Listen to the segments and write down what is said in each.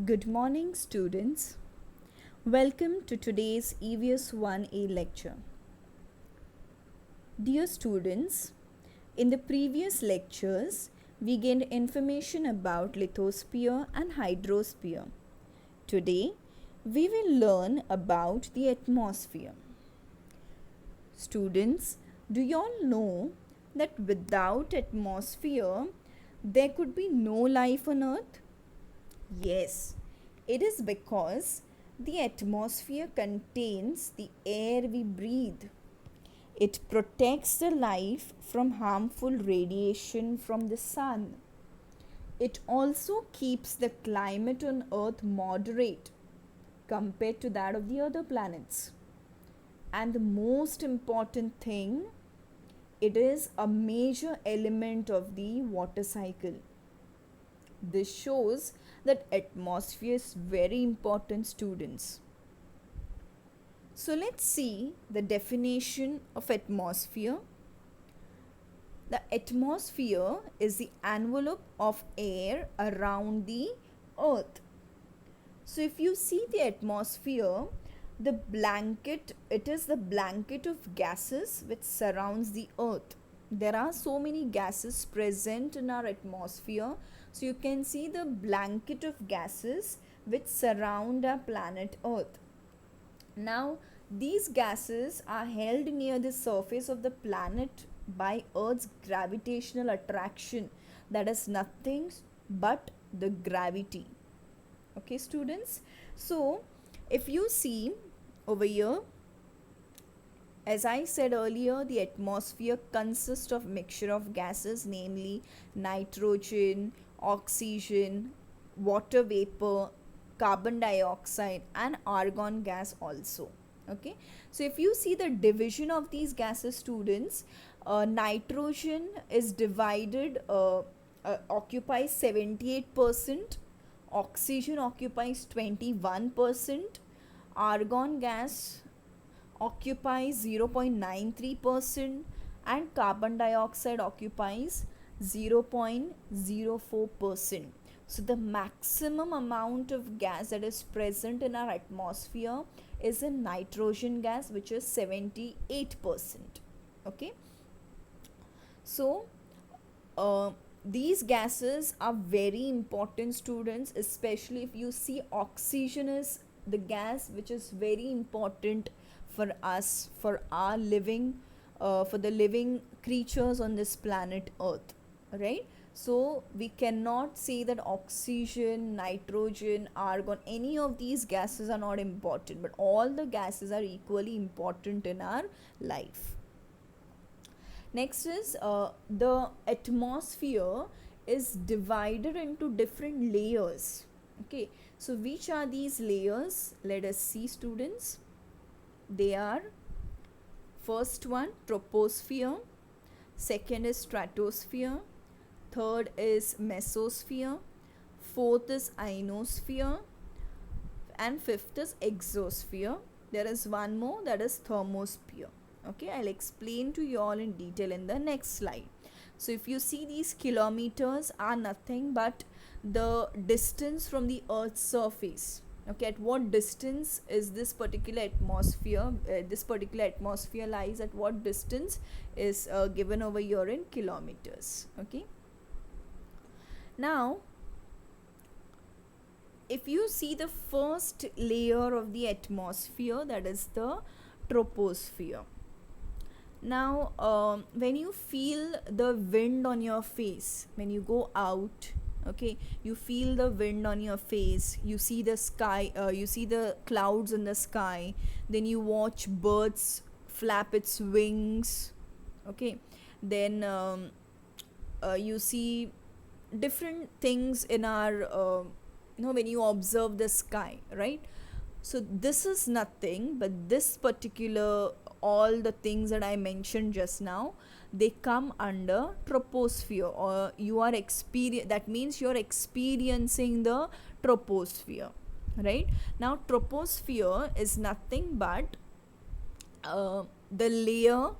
Good morning, students. Welcome to today's EVS 1A lecture. Dear students, in the previous lectures, we gained information about lithosphere and hydrosphere. Today, we will learn about the atmosphere. Students, do you all know that without atmosphere, there could be no life on Earth? Yes, it is because the atmosphere contains the air we breathe. It protects the life from harmful radiation from the sun. It also keeps the climate on Earth moderate compared to that of the other planets. And the most important thing, it is a major element of the water cycle. This shows that atmosphere is very important, students. So let's see the definition of atmosphere. The atmosphere is the envelope of air around the earth. So if you see the atmosphere, it is the blanket of gases which surrounds the earth. There are so many gases present in our atmosphere. So you can see the blanket of gases which surround our planet Earth. Now, these gases are held near the surface of the planet by Earth's gravitational attraction. That is nothing but the gravity. Okay, students? So, if you see over here, as I said earlier, the atmosphere consists of mixture of gases, namely nitrogen, oxygen, water vapor, carbon dioxide and argon gas also. Okay, so if you see the division of these gases, students, nitrogen is divided, occupies 78%, oxygen occupies 21%, argon gas occupies 0.93% and carbon dioxide occupies 0.04%. So the maximum amount of gas that is present in our atmosphere is in nitrogen gas, which is 78%. Okay, so these gases are very important, students, especially if you see oxygen is the gas which is very important for us, for our living, for the living creatures on this planet Earth, right? So we cannot say that oxygen, nitrogen, argon, any of these gases are not important, but all the gases are equally important in our life. Next is the atmosphere is divided into different layers. Okay, so which are these layers? Let us see, students. They are, first one, troposphere, second is stratosphere, third is mesosphere, fourth is ionosphere, and fifth is exosphere. There is one more, that is thermosphere. Okay, I'll explain to you all in detail in the next slide. So if you see, these kilometers are nothing but the distance from the Earth's surface. Okay, at what distance is this particular atmosphere, lies at what distance is given over here in kilometers. Okay, now if you see the first layer of the atmosphere, that is the troposphere. Now when you feel the wind on your face, when you go out, okay, you feel the wind on your face, you see the sky, you see the clouds in the sky, then you watch birds flap its wings, okay, then you see different things in our when you observe the sky, right? So this is nothing but this particular, all the things that I mentioned just now, they come under troposphere, or you are that means you're experiencing the troposphere, right? Now troposphere is nothing but the layer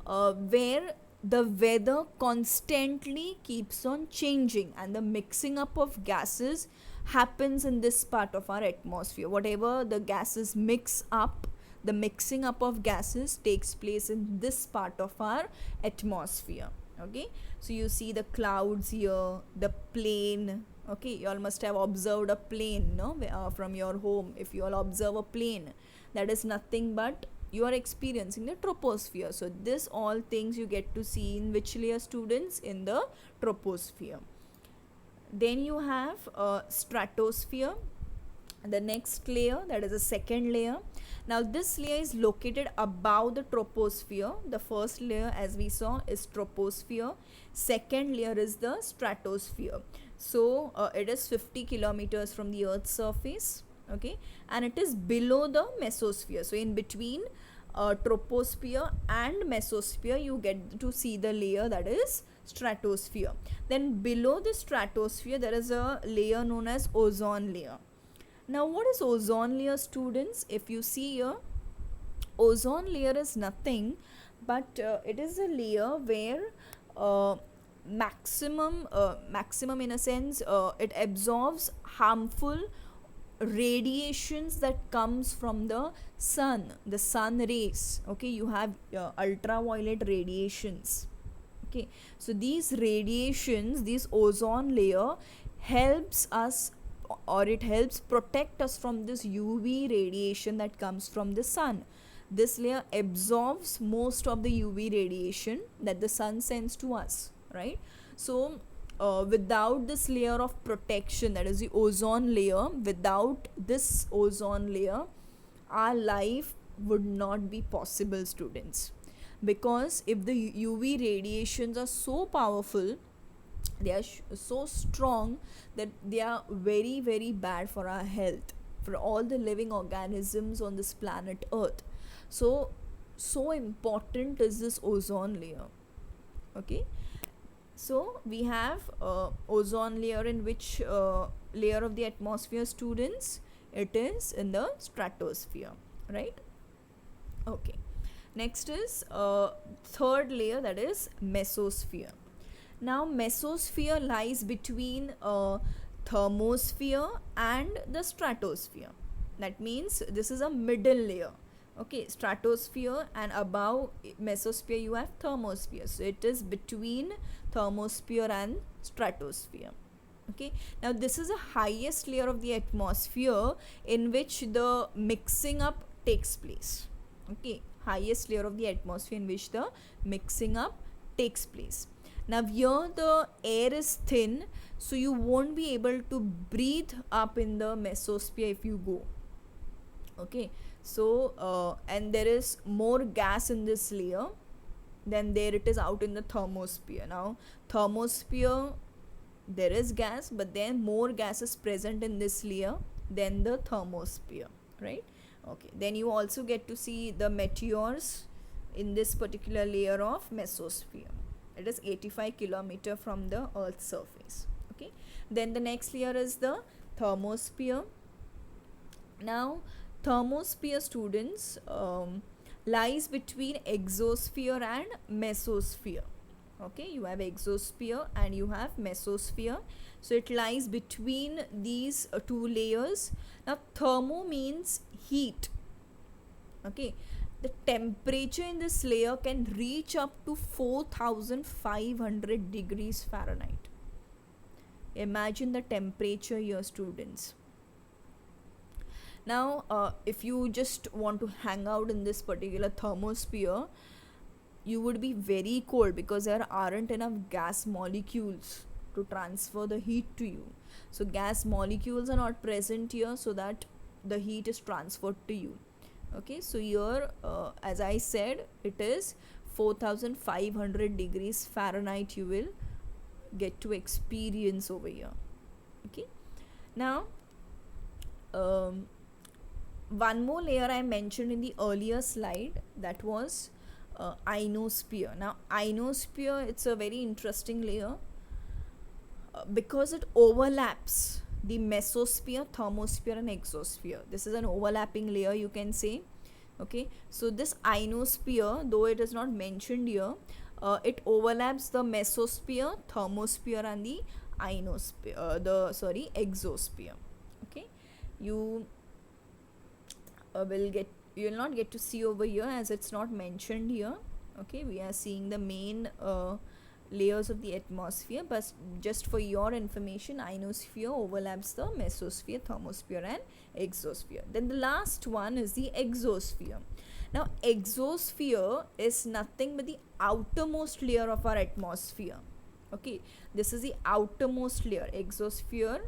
where the weather constantly keeps on changing and the mixing up of gases happens in this part of our atmosphere. Whatever the gases mix up, the mixing up of gases takes place in this part of our atmosphere. Okay, so you see the clouds here, the plane. Okay, you all must have observed a plane, no, from your home. If you all observe a plane, that is nothing but you are experiencing the troposphere. So this all things you get to see in which layer, students? In the troposphere. Then you have stratosphere, the next layer, that is the second layer. Now this layer is located above the troposphere. The first layer, as we saw, is troposphere. Second layer is the stratosphere. So it is 50 kilometers from the earth's surface. Okay, and it is below the mesosphere. So in between troposphere and mesosphere, you get to see the layer, that is stratosphere. Then below the stratosphere, there is a layer known as ozone layer. Now what is ozone layer, students? If you see here, ozone layer is nothing but it is a layer where maximum in a sense, it absorbs harmful radiations that comes from the sun rays. Okay, you have ultraviolet radiations. Okay, so these radiations, this ozone layer helps us, or it helps protect us from this UV radiation that comes from the sun. This layer absorbs most of the UV radiation that the sun sends to us, right? So without this layer of protection, that is the ozone layer, without this ozone layer, our life would not be possible, students. Because if the UV radiations are so powerful, they are so strong that they are very, very bad for our health, for all the living organisms on this planet Earth. So important is this ozone layer. Okay, so we have ozone layer in which layer of the atmosphere, students? It is in the stratosphere, right? Okay, next is third layer, that is mesosphere. Now mesosphere lies between thermosphere and the stratosphere. That means this is a middle layer. Okay, stratosphere, and above mesosphere you have thermosphere. So it is between thermosphere and stratosphere. Okay, now this is the highest layer of the atmosphere in which the mixing up takes place. Okay, highest layer of the atmosphere in which the mixing up takes place. Now here the air is thin, so you won't be able to breathe up in the mesosphere if you go. Okay, so and there is more gas in this layer than there it is out in the thermosphere. Now thermosphere, there is gas, but then more gas is present in this layer than the thermosphere, right? Okay, then you also get to see the meteors in this particular layer of mesosphere. It is 85 kilometer from the earth's surface. Okay, then the next layer is the thermosphere. Now thermosphere, students, lies between exosphere and mesosphere. Okay, you have exosphere and you have mesosphere, so it lies between these two layers. Now thermo means heat. Okay, the temperature in this layer can reach up to 4500 degrees Fahrenheit. Imagine the temperature here, students. Now if you just want to hang out in this particular thermosphere, you would be very cold because there aren't enough gas molecules to transfer the heat to you. So gas molecules are not present here, so that the heat is transferred to you. Okay, so here as I said, it is 4500 degrees Fahrenheit you will get to experience over here. Okay, now one more layer I mentioned in the earlier slide, that was ionosphere. Now ionosphere, it's a very interesting layer because it overlaps the mesosphere, thermosphere and exosphere. This is an overlapping layer, you can say. Okay, so this ionosphere, though it is not mentioned here, it overlaps the mesosphere, thermosphere and the ionosphere, exosphere. Okay, you you'll not get to see over here as it's not mentioned here. Okay, we are seeing the main layers of the atmosphere, but just for your information, ionosphere overlaps the mesosphere, thermosphere and exosphere. Then the last one is the exosphere. Now exosphere is nothing but the outermost layer of our atmosphere. Okay, this is the outermost layer. Exosphere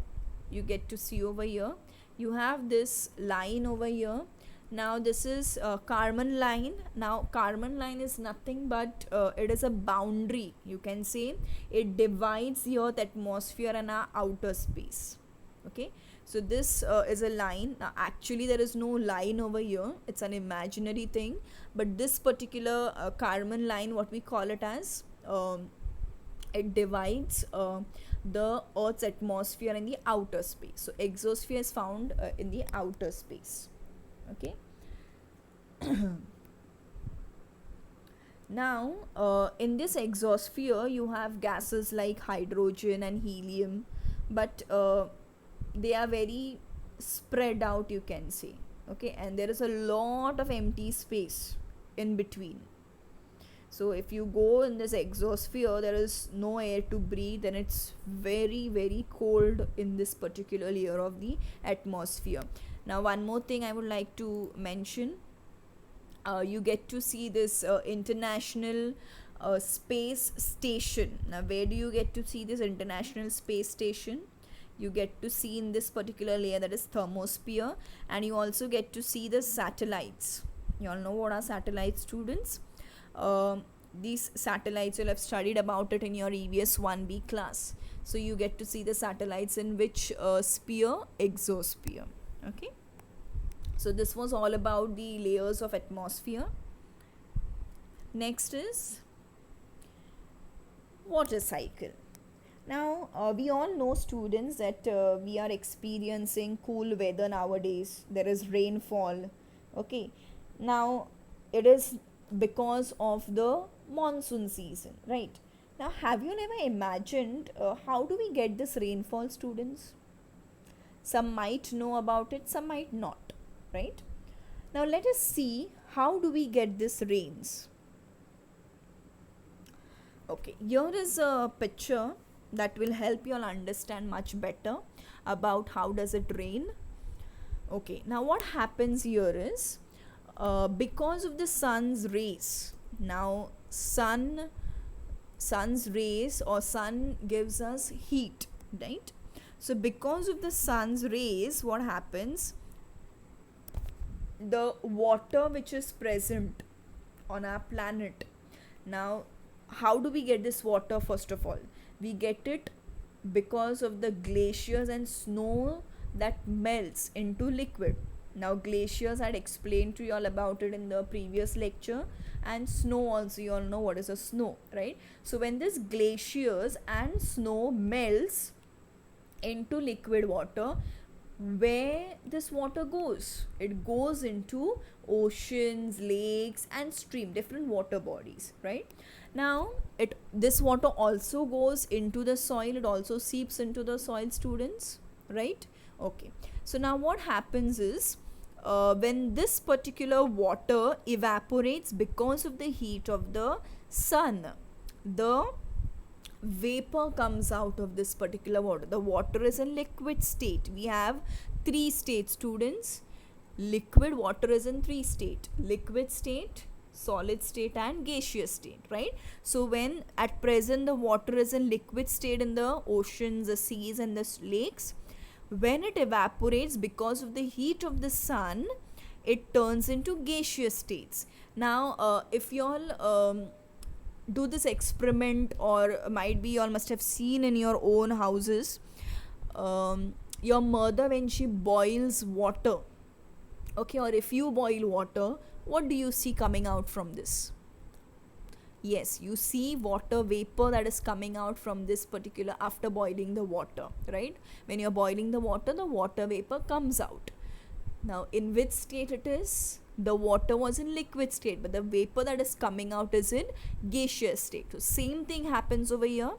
you get to see over here. You have this line over here. Now this is Kármán line. Now Kármán line is nothing but it is a boundary, you can say. It divides the earth atmosphere and our outer space. Okay, so this is a line. Now actually there is no line over here, it's an imaginary thing, but this particular Kármán line, what we call it as, it divides the earth's atmosphere and the outer space. So exosphere is found in the outer space. Okay. Now in this exosphere you have gases like hydrogen and helium, but they are very spread out, you can say. Okay, and there is a lot of empty space in between. So if you go in this exosphere, there is no air to breathe and it's very very cold in this particular layer of the atmosphere. Now one more thing I would like to mention, you get to see this international space station. Now where do you get to see this international space station? You get to see in this particular layer, that is thermosphere, and you also get to see the satellites. You all know what are satellites, students? These satellites, you'll have studied about it in your EVS 1B class. So you get to see the satellites in which sphere? Exosphere. Okay, so this was all about the layers of atmosphere. Next is water cycle. Now we all know, students, that we are experiencing cool weather nowadays. There is rainfall. Okay, now it is because of the monsoon season, right? Now have you never imagined how do we get this rainfall, students? Some might know about it, some might not, right? Now let us see how do we get this rains. Okay, here is a picture that will help you all understand much better about how does it rain. Okay, now what happens here is because of the sun's rays. Now sun's rays, or sun gives us heat, right? So because of the sun's rays, what happens, the water which is present on our planet. Now how do we get this water? First of all, we get it because of the glaciers and snow that melts into liquid. Now glaciers, I had explained to you all about it in the previous lecture, and snow also, you all know what is a snow, right? So when this glaciers and snow melts into liquid water, where this water goes? It goes into oceans, lakes and stream, different water bodies, right? Now this water also goes into the soil, it also seeps into the soil, students, right? Okay, so now what happens is when this particular water evaporates because of the heat of the sun, the vapor comes out of this particular water. The water is in liquid state. We have 3 states, students. Liquid water is in 3 states: liquid state, solid state and gaseous state, right? So when at present the water is in liquid state in the oceans, the seas and the lakes, when it evaporates because of the heat of the sun, it turns into gaseous states. Now if you all do this experiment, or might be you all must have seen in your own houses, your mother, when she boils water, okay, or if you boil water, what do you see coming out from this? Yes, you see water vapor that is coming out from this particular, after boiling the water, right? When you're boiling the water vapor comes out. Now in which state it is? The water was in liquid state, but the vapor that is coming out is in gaseous state. So same thing happens over here.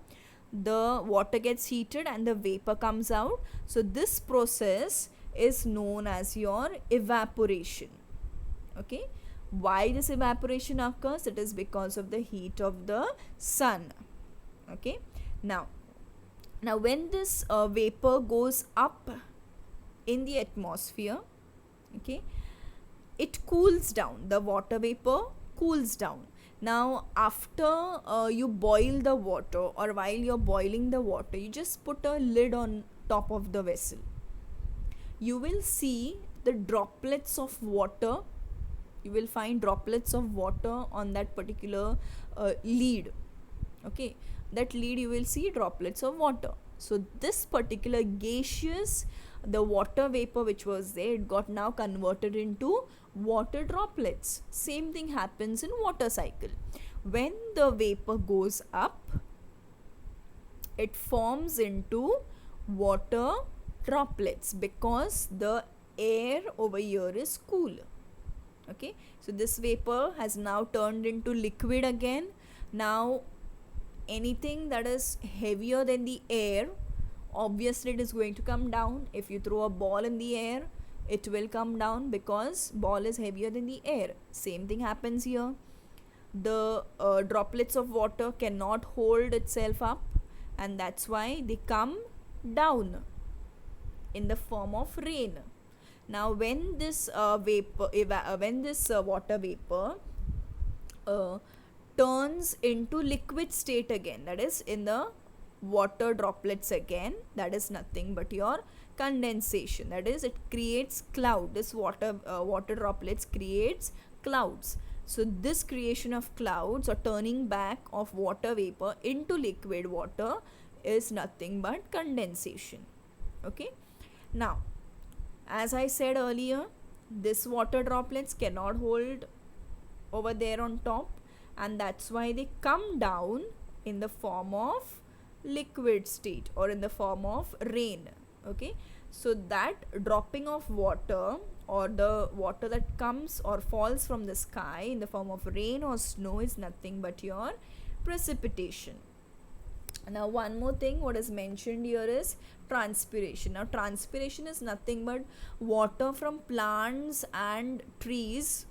the water gets heated and the vapor comes out. So this process is known as your evaporation. Okay, why this evaporation occurs? It is because of the heat of the sun. Okay, now when this vapor goes up in the atmosphere, okay, it cools down. The water vapor cools down. Now after you boil the water, or while you're boiling the water, you just put a lid on top of the vessel. You will see the droplets of water. You will find droplets of water on that particular lid. Okay, that lid you will see droplets of water. So this particular gaseous, the water vapor which was there, it got now converted into water droplets. Same thing happens in water cycle. When the vapor goes up, it forms into water droplets because the air over here is cool. Okay, so this vapor has now turned into liquid again. Now anything that is heavier than the air, obviously it is going to come down. If you throw a ball in the air, it will come down because ball is heavier than the air. Same thing happens here. The droplets of water cannot hold itself up, and that's why they come down in the form of rain. Now when this water vapor turns into liquid state again, that is in the water droplets again, that is nothing but your condensation. That is, it creates cloud. This water droplets creates clouds. So this creation of clouds, or turning back of water vapor into liquid water, is nothing but condensation. Okay, now as I said earlier, this water droplets cannot hold over there on top, and that's why they come down in the form of liquid state, or in the form of rain. Okay, so that dropping of water, or the water that comes or falls from the sky in the form of rain or snow, is nothing but your precipitation. Now one more thing what is mentioned here is transpiration. Now transpiration is nothing but water from plants and trees.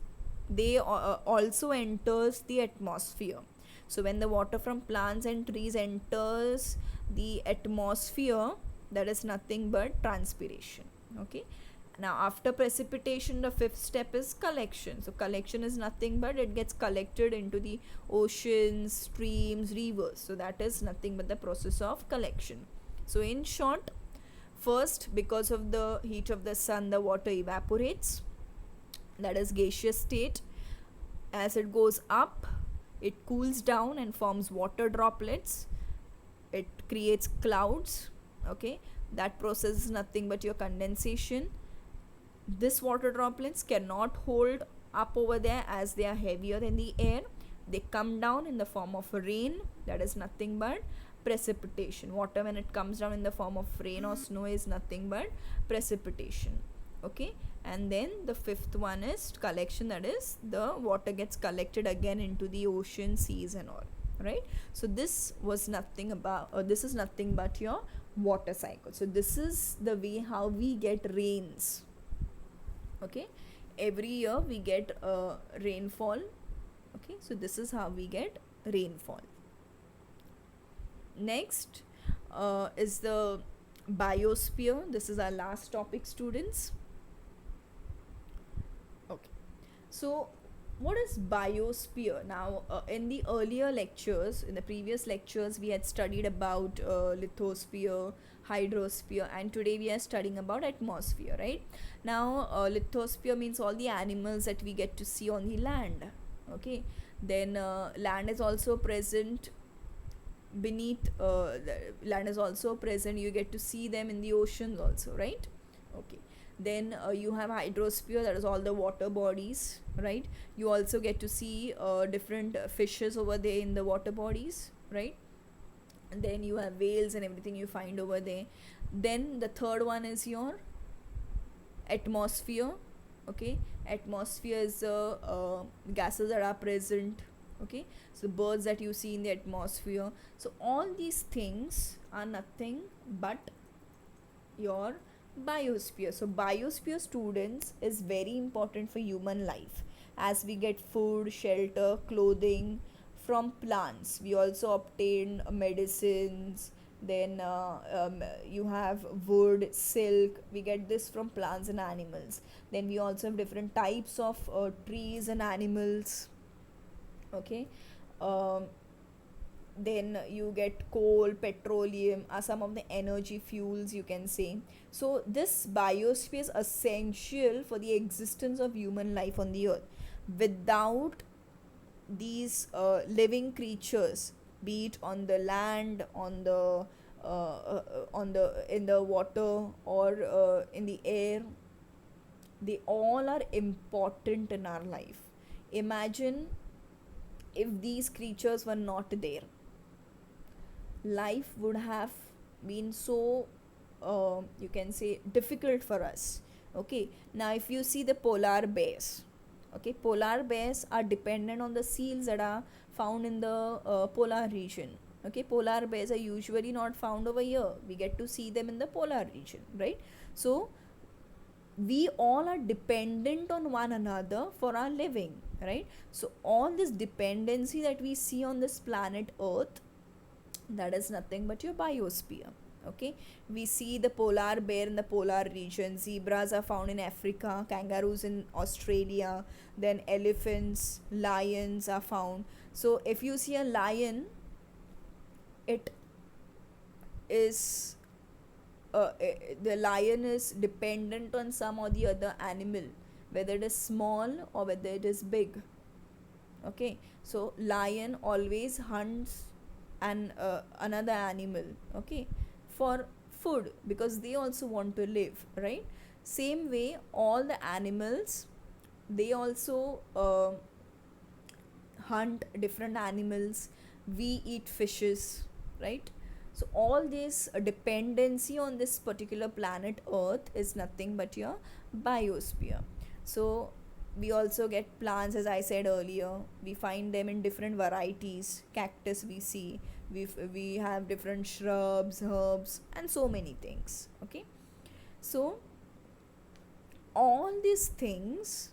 They also enters the atmosphere. So when the water from plants and trees enters the atmosphere, that is nothing but transpiration. Okay, now after precipitation, the fifth step is collection. So collection is nothing but it gets collected into the oceans, streams, rivers. So that is nothing but the process of collection. So in short, first, because of the heat of the sun, the water evaporates, that is gaseous state. As it goes up, it cools down and forms water droplets. It creates clouds. Okay, that process is nothing but your condensation. This water droplets cannot hold up over there as they are heavier than the air. They come down in the form of rain. That is nothing but precipitation. Water, when it comes down in the form of rain or snow, is nothing but precipitation. Okay, and then the fifth one is collection. That is, the water gets collected again into the ocean, seas and all. Right, so this was nothing about this is nothing but your water cycle. So this is the way how we get rains. Okay, every year we get rainfall. Okay, so this is how we get rainfall. Next is the biosphere. This is our last topic, students. Okay, so what is biosphere? Now in the earlier lectures, in the previous lectures, we had studied about lithosphere, hydrosphere, and today we are studying about atmosphere. Right, now lithosphere means all the animals that we get to see on the land. Okay, then land is also present beneath land is also present. You get to see them in the oceans also. Right, okay, then you have hydrosphere, that is all the water bodies. Right, you also get to see different fishes over there in the water bodies. Right, and then you have whales and everything you find over there. Then the third one is your atmosphere. Okay, atmosphere is gases that are present Okay, so the birds that you see in the atmosphere, so all these things are nothing but your biosphere. So biosphere, students, is very important for human life, as we get food, shelter, clothing from plants. We also obtain medicines. Then you have wood, silk. We get this from plants and animals. Then we also have different types of trees and animals. Okay. um, then you get coal, petroleum are some of the energy fuels, you can say. So this biosphere is essential for the existence of human life on the earth. Without these living creatures, be it on the land, on the in the water, or in the air, they all are important in our life. Imagine if these creatures were not there, life would have been so, you can say, difficult for us. Okay, now if you see the polar bears, okay, polar bears are dependent on the seals that are found in the polar region. Okay, polar bears are usually not found over here, we get to see them in the polar region, right? So we all are dependent on one another for our living, right? So all this dependency that we see on this planet earth, that is nothing but your biosphere. Okay, we see the polar bear in the polar region, zebras are found in Africa, kangaroos in Australia, then elephants, lions are found. So if you see a lion, it is the lion is dependent on some or the other animal, whether it is small or whether it is big. Okay, so lion always hunts another animal, okay, for food, because they also want to live, right? Same way, all the animals, they also hunt different animals. We eat fishes, right? So all this dependency on this particular planet earth is nothing but your biosphere. So we also get plants, as I said earlier, we find them in different varieties. Cactus we see, we have different shrubs, herbs, and so many things. Okay, so all these things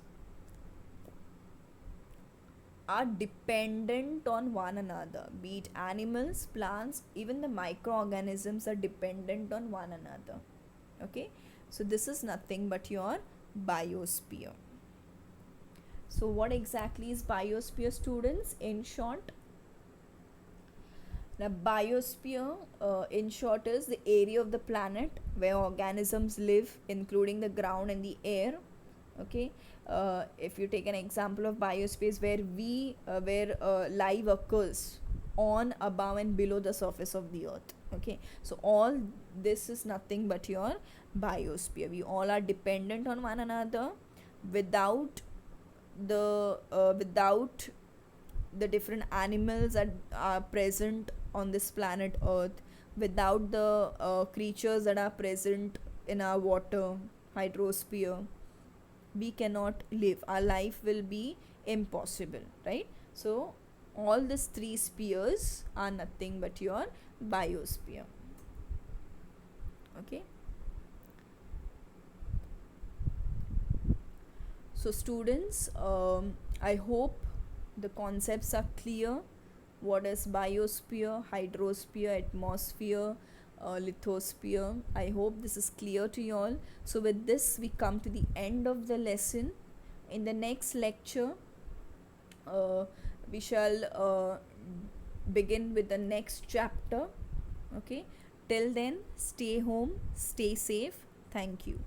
are dependent on one another, be it animals, plants, even the microorganisms are dependent on one another. Okay, so this is nothing but your biosphere. So what exactly is biosphere, students? In short, the biosphere, in short, is the area of the planet where organisms live, including the ground and the air. Okay, if you take an example of biospace, where life occurs on, above, and below the surface of the earth. Okay, so all this is nothing but your biosphere. We all are dependent on one another. Without without the different animals that are present on this planet earth, without the creatures that are present in our water hydrosphere, we cannot live, our life will be impossible, right? So all these three spheres are nothing but your biosphere. Okay, so students, I hope the concepts are clear. What is biosphere, hydrosphere, atmosphere, lithosphere? I hope this is clear to you all. So with this we come to the end of the lesson. In the next lecture, we shall begin with the next chapter. Okay, till then, stay home, stay safe. Thank you.